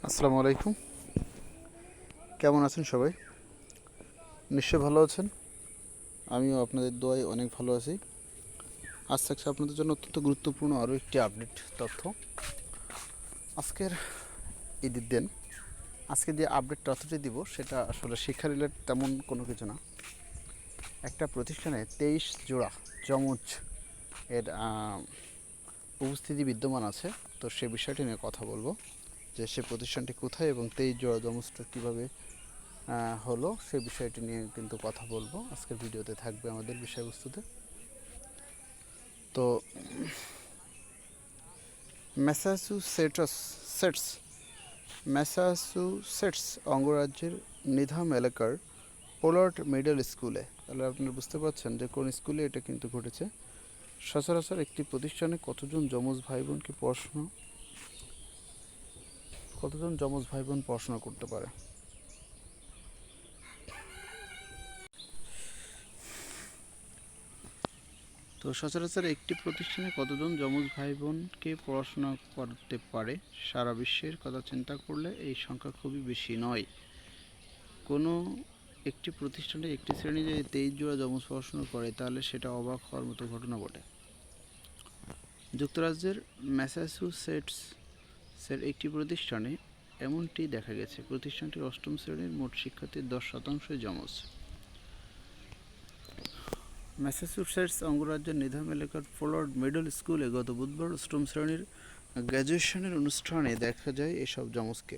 আসসালামু আলাইকুম। কেমন আছেন সবাই? নিশ্চয়ই ভালো আছেন। আমিও আপনাদের দোয়ায় অনেক ভালো আছি। আজ থাকছে আপনাদের জন্য অত্যন্ত গুরুত্বপূর্ণ আরও একটি আপডেট তথ্য। আজকের ঈদের দিন আজকে যে আপডেট তথ্যটি দিব সেটা আসলে শিক্ষা রিলেটেড তেমন কোনো কিছু না। একটা প্রতিষ্ঠানে 23 জোড়া যমজ এর উপস্থিতি বিদ্যমান আছে। তো সে বিষয়টি নিয়ে কথা বলবো যে সে প্রতিষ্ঠানটি কোথায় এবং 23 জোড়া যমজটা কীভাবে হলো সেই বিষয়টি নিয়ে কিন্তু কথা বলবো আজকের ভিডিওতে থাকবে আমাদের বিষয়বস্তুতে। তো ম্যাসাচুসেটস অঙ্গরাজ্যের নিধাম এলাকার পোলার্ড মিডল স্কুলে, তাহলে আপনারা বুঝতে পারছেন যে কোন স্কুলে এটা কিন্তু ঘটেছে। সচরাচর একটি প্রতিষ্ঠানে কতজন যমজ ভাই বোন পড়াশোনা করতে পারে? তো সচরাচর একটি প্রতিষ্ঠানে কতজন যমজ ভাই বোনকে পড়াশোনা করতে পারে? সারা বিশ্বের কথা চিন্তা করলে এই সংখ্যা খুবই বেশি নয়। কোনো একটি প্রতিষ্ঠানে একটি শ্রেণী যদি 23 জোড়া যমজ পড়াশোনা করে তাহলে সেটা অবাক হওয়ার মতো ঘটনা বটে। যুক্তরাজ্যের ম্যাসাচুসেটসের একটি প্রতিষ্ঠানে এমনটি দেখা গেছে। প্রতিষ্ঠানটির অষ্টম শ্রেণীর মোট শিক্ষার্থীর 10%ই যমজ। ম্যাসাচুসেটস অঙ্গরাজ্যের নিধাম এলাকার পোলার্ড মিডল স্কুলে গত বুধবার অষ্টম শ্রেণীর গ্র্যাজুয়েশনের অনুষ্ঠানে দেখা যায় এসব যমজকে।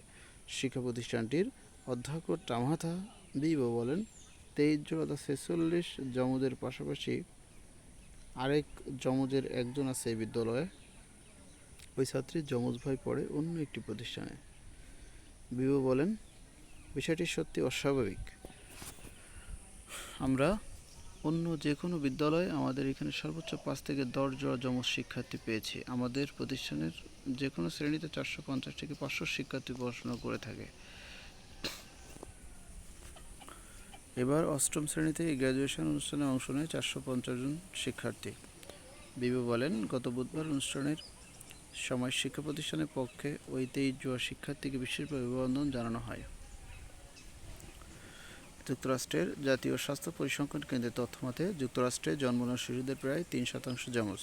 শিক্ষা প্রতিষ্ঠানটির অধ্যক্ষ টামাথা বিবো বলেন, 23 জোড়া 46 যমজের পাশাপাশি আরেক যমজের একজন আছে এই বিদ্যালয়ে। ওই ছাত্রীর যমজ ভাই পড়ে অন্য একটি প্রতিষ্ঠানে। বিবো বলেন, বিষয়টি সত্যি অস্বাভাবিক। আমরা অন্য যে কোনো বিদ্যালয়ে আমাদের এখানে সর্বোচ্চ 5 থেকে 10 জোড়া যমজ শিক্ষার্থী পেয়েছি। আমাদের প্রতিষ্ঠানের যে কোনো শ্রেণীতে 450 থেকে 500 শিক্ষার্থী পড়াশোনা করে থাকে। এবার অষ্টম শ্রেণীতে এই গ্র্যাজুয়েশন অনুষ্ঠানে অংশ নেয় 450 জন শিক্ষার্থী। বিবো বলেন, গত বুধবার অনুষ্ঠানের সময় শিক্ষা প্রতিষ্ঠানের পক্ষে ওই 23 জোড়া শিক্ষার্থীকে বিশেষভাবে অভিনন্দন জানানো হয়। যুক্তরাষ্ট্রের জাতীয় স্বাস্থ্য পরিসংখ্যান কেন্দ্রের তথ্যমতে যুক্তরাষ্ট্রে জন্ম নেওয়া শিশুদের প্রায় 3% যমজ।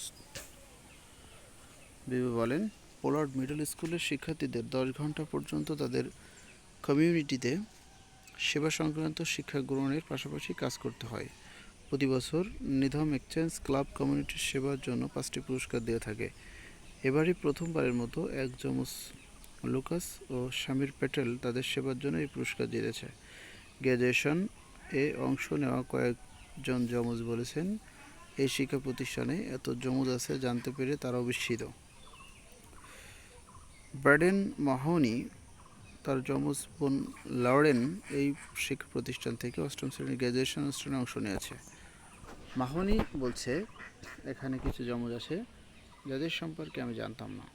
বিবি বলেন, পোলার্ড মিডল স্কুলের শিক্ষার্থীদের 10 ঘন্টা পর্যন্ত তাদের কমিউনিটিতে সেবা সংক্রান্ত শিক্ষা গ্রহণের পাশাপাশি কাজ করতে হয়। প্রতি বছর নিধাম এক্সচেঞ্জ ক্লাব কমিউনিটির সেবার জন্য 5টি পুরস্কার দিয়ে থাকে। এবারই প্রথমবারের মতো এক যমজ লুকাস ও শামির প্যাটেল তাদের সেবার জন্য এই পুরস্কার জিতেছে। গ্র্যাজুয়েশন এ অংশ নেওয়া কয়েকজন যমজ বলেছেন, এই শিক্ষা প্রতিষ্ঠানে এত যমজ আছে জানতে পেরে তারাও বিস্মিত। ব্র্যাডেন মাহোনি তার যমজ বোন লরেন এই শিক্ষা প্রতিষ্ঠান থেকে অষ্টম শ্রেণীর গ্র্যাজুয়েশন অনুষ্ঠানে অংশ নিয়েছে। মাহোনি বলছে, এখানে কিছু যমজ আছে যাদের সম্পর্কে আমি জানতাম না,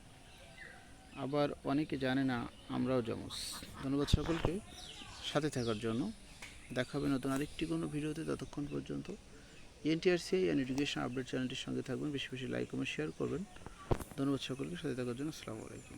আবার অনেকে জানে না আমরাও যমজ। ধন্যবাদ সকলকে সাথে থাকার জন্য। দেখা হবে নতুন আরেকটি কোনো ভিডিওতে। ততক্ষণ পর্যন্ত এনটিআরসিআই অ্যান্ড এডুকেশন আপডেট চ্যানেলটির সঙ্গে থাকবেন। বেশি বেশি লাইক কমেন্ট শেয়ার করবেন। ধন্যবাদ সকলকে সাথে থাকার জন্য। আসসালামু আলাইকুম।